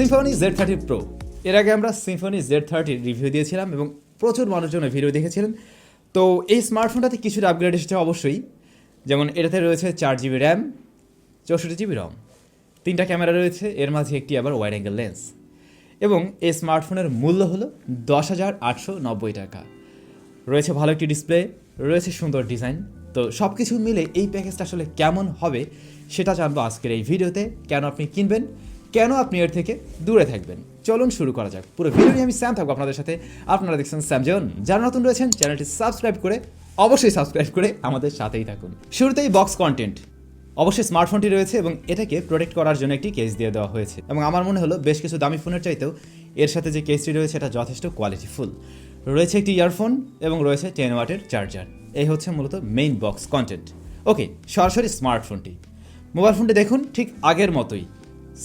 Symphony Z30 Pro এর আগে আমরা Symphony Z30 রিভিউ দিয়েছিলাম এবং প্রচুর মানুষজন ভিডিও দেখেছিলেন। তো এই স্মার্টফোনটাতে কিছুটা আপগ্রেড এসেছে অবশ্যই, যেমন এটাতে রয়েছে 4GB র্যাম, 64GB রম, 3টা ক্যামেরা রয়েছে, এর মাঝে একটি আবার ওয়াইড অ্যাঙ্গেল লেন্স, এবং এই স্মার্টফোনের মূল্য হলো 10,890 টাকা। রয়েছে ভালো একটি ডিসপ্লে, রয়েছে সুন্দর ডিজাইন। তো সব কিছু মিলে এই প্যাকেজটা আসলে কেমন হবে সেটা জানবো আজকের এই ভিডিওতে। কেন আপনি কিনবেন, কেন আপনি এর থেকে দূরে থাকবেন, চলুন শুরু করা যাক। পুরো ভিডিও নিয়ে আমি স্যাম থাকবো আপনাদের সাথে। আপনারা দেখছেন SamZone। যারা নতুন রয়েছেন চ্যানেলটি সাবস্ক্রাইব করে আমাদের সাথেই থাকুন। শুরুতেই বক্স কন্টেন্ট। অবশ্যই স্মার্টফোনটি রয়েছে এবং এটাকে প্রোটেক্ট করার জন্য একটি কেস দিয়ে দেওয়া হয়েছে, এবং আমার মনে হলো বেশ কিছু দামি ফোনের চাইতেও এর সাথে যে কেসটি রয়েছে এটা যথেষ্ট কোয়ালিটিফুল। রয়েছে একটি ইয়ারফোন এবং রয়েছে 10 ওয়াটের চার্জার। এই হচ্ছে মূলত মেইন বক্স কন্টেন্ট। ওকে, সরাসরি স্মার্টফোনটি। মোবাইল ফোনটি দেখুন ঠিক আগের মতোই,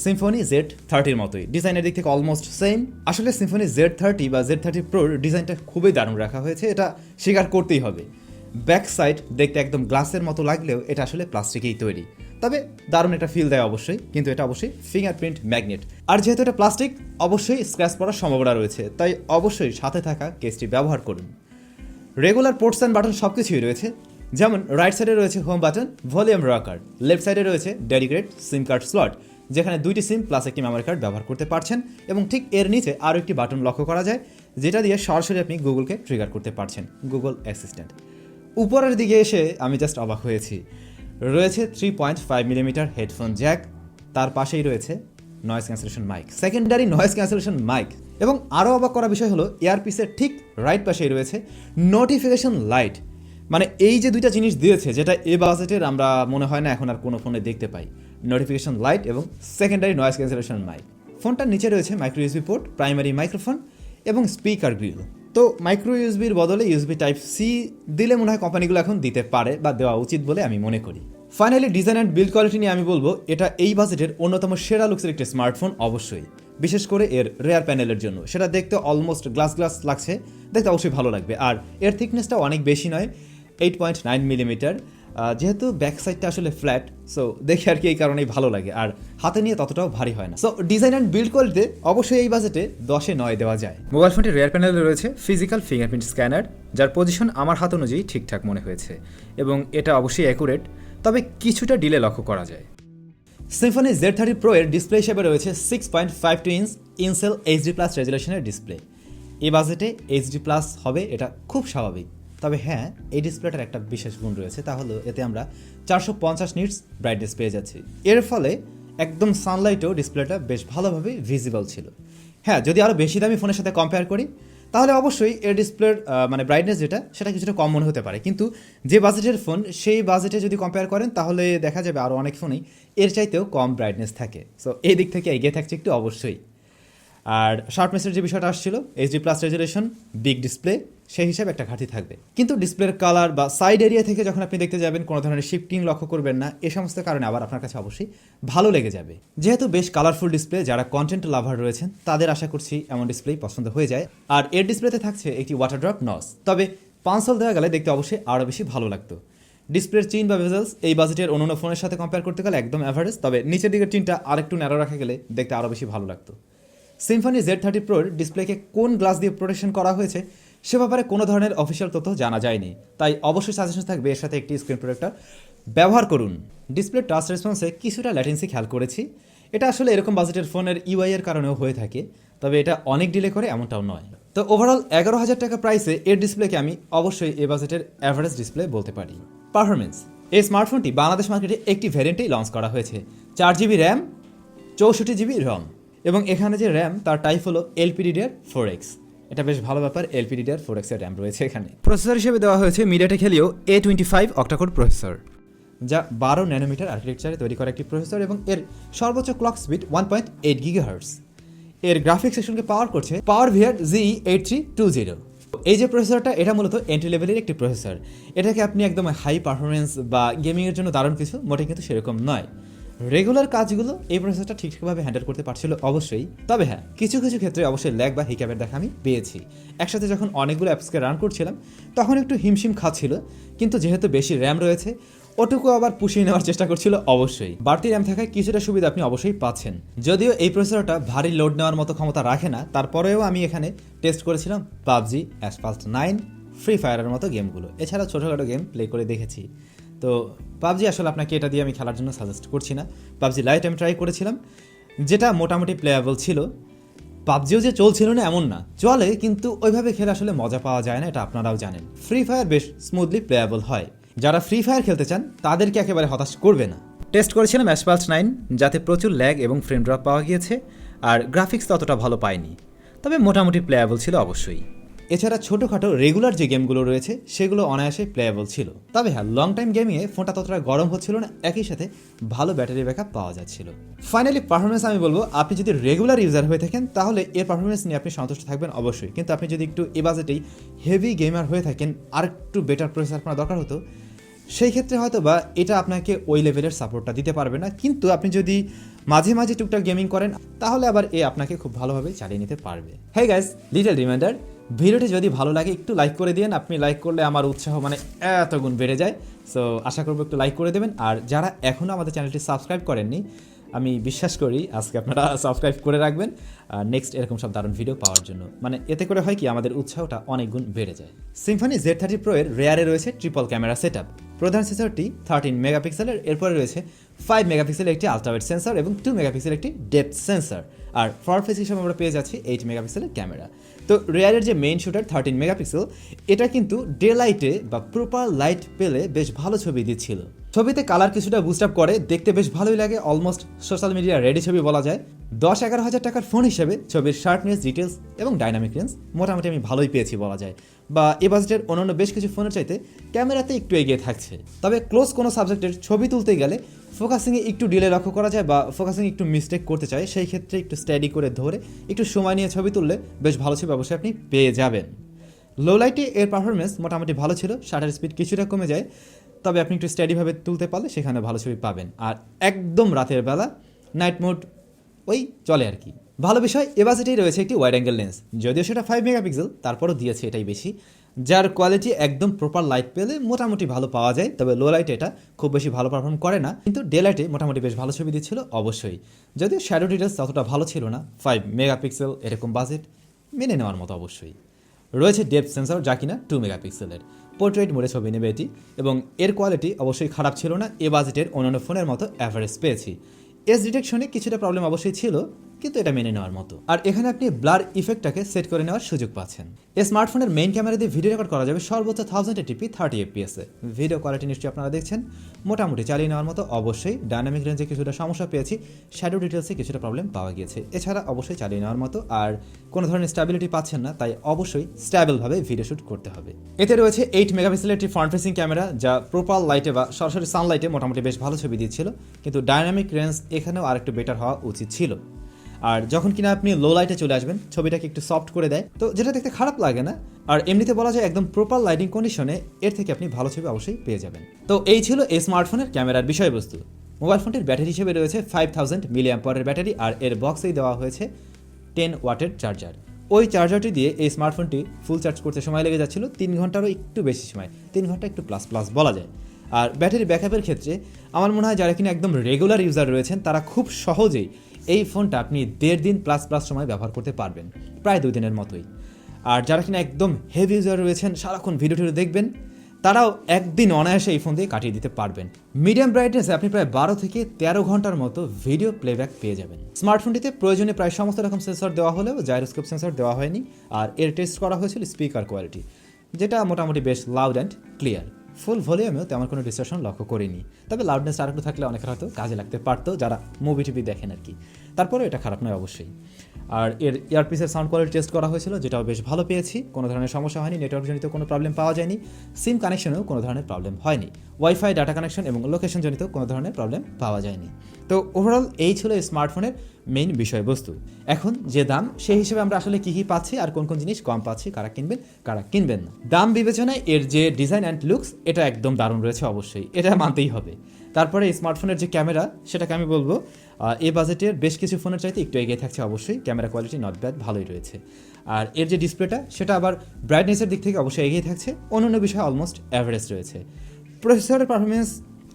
Symphony Z30-র মতোই। ডিজাইনের দিক থেকে অলমোস্ট সেম। আসলে Symphony Z30 বা Z30 Proর ডিজাইনটা খুবই দারুণ রাখা হয়েছে, এটা স্বীকার করতেই হবে। ব্যাক সাইড দেখতে একদম গ্লাসের মতো লাগলেও এটা আসলে প্লাস্টিকেই তৈরি, তবে দারুণ একটা ফিল দেয় অবশ্যই। কিন্তু এটা অবশ্যই ফিঙ্গারপ্রিন্ট ম্যাগনেট, আর যেহেতু এটা প্লাস্টিক অবশ্যই স্ক্র্যাচ পড়ার সম্ভাবনা রয়েছে, তাই অবশ্যই সাথে থাকা কেসটি ব্যবহার করুন। রেগুলার পোর্টস অ্যান্ড বাটন সব কিছুই রয়েছে, যেমন রাইট সাইডে রয়েছে home button, volume rocker, left সাইডে রয়েছে ডেডিকেটেড সিম কার্ড স্লট, যেখানে 2টি সিম প্লাস একটি মেমোরি কার্ড ব্যবহার করতে পারছেন, এবং ঠিক এর নিচে আরও একটি বাটন লক্ষ্য করা যায়, যেটা দিয়ে সরাসরি আপনি গুগলকে ট্রিগার করতে পারছেন, গুগল অ্যাসিস্ট্যান্ট। উপরের দিকে এসে আমি জাস্ট অবাক হয়েছি। রয়েছে 3.5mm হেডফোন জ্যাক, তার পাশেই রয়েছে noise cancellation mic, secondary noise cancellation mic, এবং আরও অবাক করা বিষয় হলো এয়ারপিসের ঠিক রাইট পাশেই রয়েছে নোটিফিকেশন লাইট। মানে এই যে দুইটা জিনিস দিয়েছে, যেটা এই বাজেটের আমরা মনে হয় না এখন আর কোনো ফোনে দেখতে পাই, নোটিফিকেশন লাইট এবং সেকেন্ডারি নয়েজ ক্যান্সেলেশন মাইক। ফোনটার নিচে রয়েছে micro USB port, primary microphone এবং স্পিকার গ্রিল। তো মাইক্রো ইউএসবির বদলে ইউএসবি টাইপ সি দিলে মনে হয় কোম্পানিগুলো এখন দিতে পারে বা দেওয়া উচিত বলে আমি মনে করি। Finally design and build quality নিয়ে আমি বলবো এটা এই বাজেটের অন্যতম সেরা লুকসের একটি স্মার্টফোন অবশ্যই, বিশেষ করে এর রেয়ার প্যানেলের জন্য। সেটা দেখতে অলমোস্ট গ্লাস লাগছে, দেখতে অবশ্যই ভালো লাগবে। আর এর থিকনেসটা অনেক বেশি নয়, 8.9mm। যেহেতু ব্যাক সাইডটা আসলে ফ্ল্যাট, সো দেখে আর কি এই কারণেই ভালো লাগে, আর হাতে নিয়ে ততটাও ভারী হয় না। সো ডিজাইন অ্যান্ড বিল্ড কোয়ালিটিতে অবশ্যই এই বাজেটে 10-এ 9 দেওয়া যায়। মোবাইল ফোনটির রেয়ার প্যানেলে রয়েছে ফিজিক্যাল ফিঙ্গারপ্রিন্ট স্ক্যানার, যার পজিশন আমার হাত অনুযায়ী ঠিকঠাক মনে হয়েছে, এবং এটা অবশ্যই অ্যাকুরেট, তবে কিছুটা ডিলে লক্ষ্য করা যায়। Symphony Z30 Pro এর ডিসপ্লে হিসেবে রয়েছে 6.52 ইঞ্চ ইনসেল HD+ রেজুলেশনের ডিসপ্লে। এই বাজেটে HD+ হবে এটা খুব স্বাভাবিক, তবে হ্যাঁ, এই ডিসপ্লেটার একটা বিশেষ গুণ রয়েছে, তা হলো এতে আমরা 450 নিটস ব্রাইটনেস পেয়ে যাচ্ছি। এর ফলে একদম সানলাইটেও ডিসপ্লেটা বেশ ভালোভাবে ভিজিবল ছিল। হ্যাঁ, যদি আরও বেশি দামি ফোনের সাথে কম্পেয়ার করি তাহলে অবশ্যই এর ডিসপ্লের মানে ব্রাইটনেস যেটা সেটা কিছুটা কম মনে হতে পারে, কিন্তু যে বাজেটের ফোন সেই বাজেটে যদি কম্পেয়ার করেন তাহলে দেখা যাবে আরও অনেক ফোনেই এর চাইতেও কম ব্রাইটনেস থাকে। সো এই দিক থেকে এগিয়ে থাকছে একটু অবশ্যই। আর শার্পনেসের যে বিষয়টা আসছিল, HD+ রেজুলেশন, বিগ ডিসপ্লে, সেই হিসাবে একটা ঘাটতি থাকবে। কিন্তু ডিসপ্লের কালার বা সাইড এরিয়া থেকে যখন আপনি দেখতে যাবেন কোনো ধরনের শিফটিং লক্ষ্য করবেন না, এ সমস্ত কারণে আবার আপনার কাছে অবশ্যই ভালো লেগে যাবে। যেহেতু বেশ কালারফুল ডিসপ্লে, যারা কন্টেন্ট লাভার রয়েছেন তাদের আশা করছি এমন ডিসপ্লেই পছন্দ হয়ে যায়। আর এর ডিসপ্লেতে থাকছে একটি ওয়াটার ড্রপ নচ, তবে পাঞ্চল দেওয়া গেলে দেখতে অবশ্যই আরও বেশি ভালো লাগতো। ডিসপ্লের চিন বা ভেজেলস এই বাজেটের অন্যান্য ফোনের সাথে কম্পেয়ার করতে গেলে একদম অ্যাভারেজ, তবে নিচের দিকের চিনটা আরেকটু ন্যারো রাখা গেলে দেখতে আরও বেশি ভালো লাগতো। Symphony Z30 Proর ডিসপ্লেকে কোন গ্লাস দিয়ে প্রোটেকশন করা হয়েছে সে ব্যাপারে কোনো ধরনের অফিসিয়াল তথ্য জানা যায়নি, তাই অবশ্যই সাজেশন থাকবে এর সাথে একটি স্ক্রিন প্রোটেক্টর ব্যবহার করুন। ডিসপ্লে টাচ রেসপন্সে কিছুটা ল্যাটেন্সি খেয়াল করেছি, এটা আসলে এরকম বাজেটের ফোনের ইউআই এর কারণেও হয়ে থাকে, তবে এটা অনেক ডিলে করে এমনটাও নয়। তো ওভারঅল 11,000 টাকা প্রাইসে এর ডিসপ্লেকে আমি অবশ্যই এই বাজেটের অ্যাভারেজ ডিসপ্লে বলতে পারি। পারফরমেন্স, এই স্মার্টফোনটি বাংলাদেশ মার্কেটে একটি ভ্যারিয়েন্টেই লঞ্চ করা হয়েছে, 4GB র্যাম, 64GB রম, এবং এখানে যে র্যাম তার টাইপ হলো LPDDR4X। এটা বেশ ভালো ব্যাপার, LPDDR4X এর র্যাম রয়েছে এখানে। প্রসেসর হিসেবে দেওয়া হয়েছে MediaTek Helio A25 octa-core processor, যা 12 ন্যানোমিটার আর্কিটেকচারে তৈরি করা একটি প্রসেসর, এবং এর সর্বোচ্চ ক্লক স্পিড 1.8 GHz। এর গ্রাফিক্স সেকশনকে পাওয়ার করছে PowerVR ZE8320। এই যে প্রসেসরটা, এটা মূলত এন্ট্রি লেভেলের একটি প্রসেসর। এটাকে আপনি একদম হাই পারফরমেন্স বা গেমিংয়ের জন্য দারুণ কিছু মোটে কিন্তু সেরকম নয়। রেগুলার কাজগুলো এই প্রসেসরটা ঠিকঠাকভাবে হ্যান্ডেল করতে পারছিল অবশ্যই, তবে হ্যাঁ, কিছু কিছু ক্ষেত্রে অবশ্যই ল্যাগ বা হিক্যাপের দেখা আমি পেয়েছি। একসাথে যখন অনেকগুলো অ্যাপসকে রান করছিলাম তখন একটু হিমশিম খাচ্ছিল, কিন্তু যেহেতু বেশি র্যাম রয়েছে ওটুকু আবার পুষিয়ে নেওয়ার চেষ্টা করছিল অবশ্যই। বাড়তি র্যাম থাকায় কিছুটা সুবিধা আপনি অবশ্যই পাচ্ছেন। যদিও এই প্রসেসরটা ভারী লোড নেওয়ার মতো ক্ষমতা রাখে না, তারপরেও আমি এখানে টেস্ট করেছিলাম পাবজি, অ্যাসফাল্ট 9, ফ্রি ফায়ারের মতো গেমগুলো। এছাড়া ছোটোখাটো গেম প্লে করে দেখেছি। তো পাবজি আসলে আপনাকে এটা দিয়ে আমি খেলার জন্য সাজেস্ট করছি না। পাবজি লাইট আমি ট্রাই করেছিলাম, যেটা মোটামুটি প্লেয়াবল ছিল। পাবজিও যে চলছিল না এমন না, চলে, কিন্তু ওইভাবে খেলে আসলে মজা পাওয়া যায় না, এটা আপনারাও জানেন। ফ্রি ফায়ার বেশ স্মুথলি প্লেয়াবল হয়। যারা ফ্রি ফায়ার খেলতে চান তাদেরকে একেবারে হতাশ করবে না। টেস্ট করেছিলাম অ্যাসফাল্ট 9, যাতে প্রচুর ল্যাগ এবং ফ্রেম ড্রপ পাওয়া গিয়েছে, আর গ্রাফিক্স ততটা ভালো পাইনি, তবে মোটামুটি প্লেয়াবল ছিল অবশ্যই। এছাড়া ছোটোখাটো রেগুলার যে গেমগুলো রয়েছে সেগুলো অনায়াসে প্লেয়াবল ছিল। তবে হ্যাঁ, লং টাইম গেমিংয়ে ফোনটা ততটা গরম হচ্ছিল না, একই সাথে ভালো ব্যাটারি ব্যাকআপ পাওয়া যাচ্ছিল। ফাইনালি পারফরমেন্স আমি বলবো, আপনি যদি রেগুলার ইউজার হয়ে থাকেন তাহলে এর পারফরমেন্স নিয়ে আপনি সন্তুষ্ট থাকবেন অবশ্যই। কিন্তু আপনি যদি একটু এ বাজেটেই হেভি গেমার হয়ে থাকেন, আর একটু বেটার প্রসেসর আপনার দরকার হতো, সেই ক্ষেত্রে হয়তো বা এটা আপনাকে ওই লেভেলের সাপোর্টটা দিতে পারবে না। কিন্তু আপনি যদি মাঝে মাঝে টুকটাক গেমিং করেন তাহলে আবার আপনাকে খুব ভালোভাবে চালিয়ে নিতে পারবে। হ্যাঁ গাইস, লিটল রিমাইন্ডার, ভিডিওটি যদি ভালো লাগে একটু লাইক করে দিন। আপনি লাইক করলে আমার উৎসাহ এত গুণ বেড়ে যায়। সো আশা করবো একটু লাইক করে দেবেন। আর যারা এখনও আমাদের চ্যানেলটি সাবস্ক্রাইব করেননি, আমি বিশ্বাস করি আজকে আপনারা সাবস্ক্রাইব করে রাখবেন নেক্সট এরকম সব দারুণ ভিডিও পাওয়ার জন্য। এতে করে হয় কি, আমাদের উৎসাহটা অনেক গুণ বেড়ে যায়। সিম্ফনি Z30 Pro এর রেয়ারে রয়েছে ট্রিপল ক্যামেরা সেটআপ। প্রধান সেন্সরটি 13 মেগাপিক্সেলের, এরপরে রয়েছে 5 মেগাপিক্সেলের একটি আলট্রাওয়াইড সেন্সর এবং 2 মেগাপিক্সেলের একটি ডেপথ সেন্সর। আর ফ্রন্ট ফেস হিসেবে আমরা পেয়ে যাচ্ছি 8 মেগাপিক্সেলের ক্যামেরা। তো রেয়ারের যে মেইন শুটার 13 মেগাপিক্সেল, এটা কিন্তু ডে লাইটে বা প্রপার লাইট পেলে বেশ ভালো ছবি দিচ্ছিল। ছবিতে কালার কিছুটা বুস্ট আপ করে, দেখতে বেশ ভালোই লাগে, অলমোস্ট সোশ্যাল মিডিয়া রেডি ছবি বলা যায়। 10-11 হাজার টাকার ফোন হিসেবে ছবির শার্পনেস, ডিটেলস এবং ডাইনামিক রেঞ্জ মোটামুটি আমি ভালোই পেয়েছি বলা যায়। বা এ বাজেটের অন্যান্য বেশ কিছু ফোনের চাইতে ক্যামেরাতে একটু এগিয়ে থাকছে। তবে ক্লোজ কোনো সাবজেক্টের ছবি তুলতে গেলে ফোকাসিংয়ে একটু ডিলে লক্ষ্য করা যায়, বা ফোকাসিং একটু মিস্টেক করতে চায়, সেই ক্ষেত্রে একটু স্টাডি করে ধরে একটু সময় নিয়ে ছবি তুললে বেশ ভালো ছবি অবশ্যই আপনি পেয়ে যাবেন। লো লাইটে এর পারফরমেন্স মোটামুটি ভালো ছিল, শাটার স্পিড কিছুটা কমে যায়, তবে আপনি একটু স্টাডিভাবে তুলতে পারলে সেখানে ভালো ছবি পাবেন। আর একদম রাতের বেলা নাইট মোড ওই চলে আর কি। ভালো বিষয়, এ বাজেটেই রয়েছে একটি ওয়াইড অ্যাঙ্গেল লেন্স, যদিও সেটা 5 মেগাপিক্সেল, তারপরও দিয়েছে এটাই বেশি, যার কোয়ালিটি একদম প্রপার লাইট পেলে মোটামুটি ভালো পাওয়া যায়। তবে লো লাইটে এটা খুব বেশি ভালো পারফর্ম করে না, কিন্তু ডে লাইটে মোটামুটি বেশ ভালো ছবি দিচ্ছিল অবশ্যই। যদিও শ্যাডো ডিটেলস ততটা ভালো ছিল না, 5 মেগাপিক্সেল এরকম বাজেট মেনে নেওয়ার মতো অবশ্যই। রয়েছে ডেপথ সেন্সর, যা কিনা 2 মেগাপিক্সেলের। পোর্ট্রেট মোডে ছবি নেবে এটি, এবং এর কোয়ালিটি অবশ্যই খারাপ ছিল না, এ বাজেটের অন্যান্য ফোনের মতো অ্যাভারেজ পেয়েছি। এজ ডিটেকশনে কিছুটা প্রবলেম অবশ্যই ছিল, কিন্তু এটা মেনে নেওয়ার মতো। আর এখানে আপনি ব্লার ইফেক্টটাকে সেট করে নেওয়ার সুযোগ পাচ্ছেন। এই স্মার্টফোনের মেইন ক্যামেরা দিয়ে ভিডিও রেকর্ড করা যাবে সর্বোচ্চ 1080p 30 fps এ। ভিডিও কোয়ালিটি নিশ্চয়ই আপনারা দেখছেন, মোটামুটি চালিয়ে নেওয়ার মতো অবশ্যই। ডাইনামিক রেঞ্জে কিছুটা সমস্যা পেয়েছি, শ্যাডো ডিটেলসে কিছুটা প্রবলেম পাওয়া গিয়েছে, এছাড়া অবশ্যই চালিয়ে নেওয়ার মতো। আর কোনো ধরনের স্ট্যাবিলিটি পাচ্ছেন না, তাই অবশ্যই স্ট্যাবলভাবে ভিডিও শ্যুট করতে হবে। এতে রয়েছে 8 মেগাপিক্সেলের একটি ফ্রন্ট ফেসিং ক্যামেরা, যা প্রপার লাইটে বা সরাসরি সানলাইটে মোটামুটি বেশ ভালো ছবি দিচ্ছিল, কিন্তু ডাইনামিক রেঞ্জ এখানেও আরেকটু বেটার হওয়া উচিত ছিল। আর যখন কিনা আপনি লো লাইটে চলে আসবেন, ছবিটাকে একটু সফট করে দেয়, তো যেটা দেখতে খারাপ লাগে না। আর এমনিতে বলা যায় একদম প্রপার লাইটিং কন্ডিশনে এর থেকে আপনি ভালো ছবি অবশ্যই পেয়ে যাবেন। তো এই ছিল এই স্মার্টফোনের ক্যামেরার বিষয়বস্তু। মোবাইল ফোনটির ব্যাটারি হিসেবে রয়েছে 5000 mAh ব্যাটারি, আর এর বক্সেই দেওয়া হয়েছে 10 ওয়াটের চার্জার। ওই চার্জারটি দিয়ে এই স্মার্টফোনটি ফুল চার্জ করতে সময় লেগে যাচ্ছিল 3 ঘন্টারও একটু বেশি সময়, 3 ঘন্টা একটু প্লাস প্লাস বলা যায়। আর ব্যাটারি ব্যাকআপের ক্ষেত্রে আমার মনে হয় যারা কিনা একদম রেগুলার ইউজার রয়েছেন তারা খুব সহজেই এই ফোনটা আপনি 1.5 দিন প্লাস সময় ব্যবহার করতে পারবেন, প্রায় 2 দিনের মতোই। আর যারা কিনা একদম হেভি ইউজার রয়েছেন, সারাক্ষণ ভিডিও দেখবেন, তারাও একদিন অনায়াসে এই ফোন দিয়ে কাটিয়ে দিতে পারবেন। মিডিয়াম ব্রাইটনেসে আপনি প্রায় 12 থেকে 13 ঘন্টার মতো ভিডিও প্লেব্যাক পেয়ে যাবেন। স্মার্টফোনটিতে প্রয়োজনে প্রায় সমস্ত রকম সেন্সর দেওয়া হলেও জাইরোস্কোপ সেন্সর দেওয়া হয়নি। আর এর টেস্ট করা হয়েছিল স্পিকার কোয়ালিটি, যেটা মোটামুটি বেশ লাউড অ্যান্ড ক্লিয়ার। ফুল ভলিউমেও তেমন কোনো ডিস্টরশন লক্ষ্য করিনি, তবে লাউডনেস আরেকটু থাকলে অনেকের হয়তো কাজে লাগতে পারতো যারা মুভি টিভি দেখেন আর কি। তারপরে এটা খারাপ নয় অবশ্যই। আর এর ইয়ারপিসের সাউন্ড কোয়ালিটি টেস্ট করা হয়েছিল, যেটাও বেশ ভালো পেয়েছি, কোনো ধরনের সমস্যা হয়নি, নেটওয়ার্কজনিত কোনো প্রবলেম পাওয়া যায়নি, সিম কানেকশনেও কোনো ধরনের প্রবলেম হয়নি, ওয়াইফাই ডাটা কানেকশন এবং লোকেশনজনিত কোনো ধরনের প্রবলেম পাওয়া যায়নি। তো ওভারঅল এই ছিল এই স্মার্টফোনের মেইন বিষয়বস্তু। এখন যে দাম, সেই হিসেবে আমরা আসলে কী পাচ্ছি আর কোন কোন জিনিস কম পাচ্ছি, কারা কিনবেন কারা কিনবেন না। দাম বিবেচনায় এর যে ডিজাইন অ্যান্ড লুকস, এটা একদম দারুণ রয়েছে অবশ্যই, এটা মানতেই হবে। তারপরে এই স্মার্টফোনের যে ক্যামেরা, সেটাকে আমি বলবো এই বাজেটের বেশ কিছু ফোনের চাইতে একটু এগিয়ে থাকছে অবশ্যই। ক্যামেরা কোয়ালিটি নট ব্যাড, ভালোই রয়েছে। আর এর যে ডিসপ্লেটা, সেটা আবার ব্রাইটনেসের দিক থেকে অবশ্যই এগিয়ে থাকছে, অন্যান্য বিষয়ে অলমোস্ট অ্যাভারেজ রয়েছে। প্রসেসরের পারফরমেন্স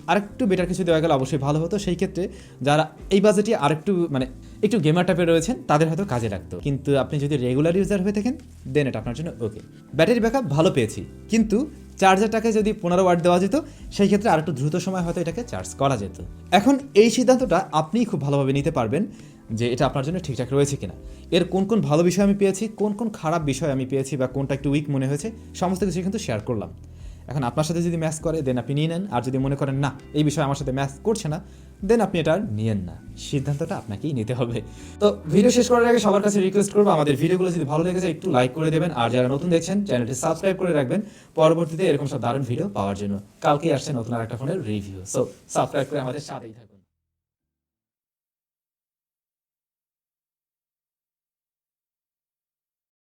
আরেকটু বেটার কিছু দেওয়া গেলে অবশ্যই ভালো হতো। সেই ক্ষেত্রে যারা এই বাজেটে আরেকটু মানে একটু গেমার টাইপের রয়েছেন তাদের হয়তো কাজে লাগতো, কিন্তু আপনি যদি রেগুলার ইউজার হয়ে থাকেন দেন এটা আপনার জন্য ওকে। ব্যাটারি ব্যাকআপ ভালো পেয়েছি, কিন্তু চার্জারটাকে যদি 15 ওয়াট দেওয়া যেত সেই ক্ষেত্রে আর একটু দ্রুত সময় হয়তো এটাকে চার্জ করা যেত। এখন এই সিদ্ধান্তটা আপনিই খুব ভালোভাবে নিতে পারবেন যে এটা আপনার জন্য ঠিকঠাক রয়েছে কিনা, এর কোন কোন ভালো বিষয় আমি পেয়েছি, কোন কোন খারাপ বিষয় আমি পেয়েছি, বা কোনটা একটু উইক মনে হয়েছে, সমস্ত কিছু কিন্তু শেয়ার করলাম। এখন আপনার সাথে যদি ম্যাচ করে দেন আপনি নিয়ে নেন, আর যদি মনে করেন না এই বিষয় আমার সাথে ম্যাচ করছে না দেন আপনি এটা আর নিয়েন না। সিদ্ধান্তটা আপনাকেই নিতে হবে। তো ভিডিও শেষ করার আগে সবার কাছে রিকোয়েস্ট করবো আমাদের ভিডিওগুলো যদি ভালো লেগে যায় একটু লাইক করে দেবেন, আর যারা নতুন দেখছেন চ্যানেলটি সাবস্ক্রাইব করে রাখবেন পরবর্তীতে এরকম সব দারুণ ভিডিও পাওয়ার জন্য। কালকে আসছে নতুন আর একটা ফোনের রিভিউ, সো সাবস্ক্রাইব করে আমাদের সাথেই থাকুন।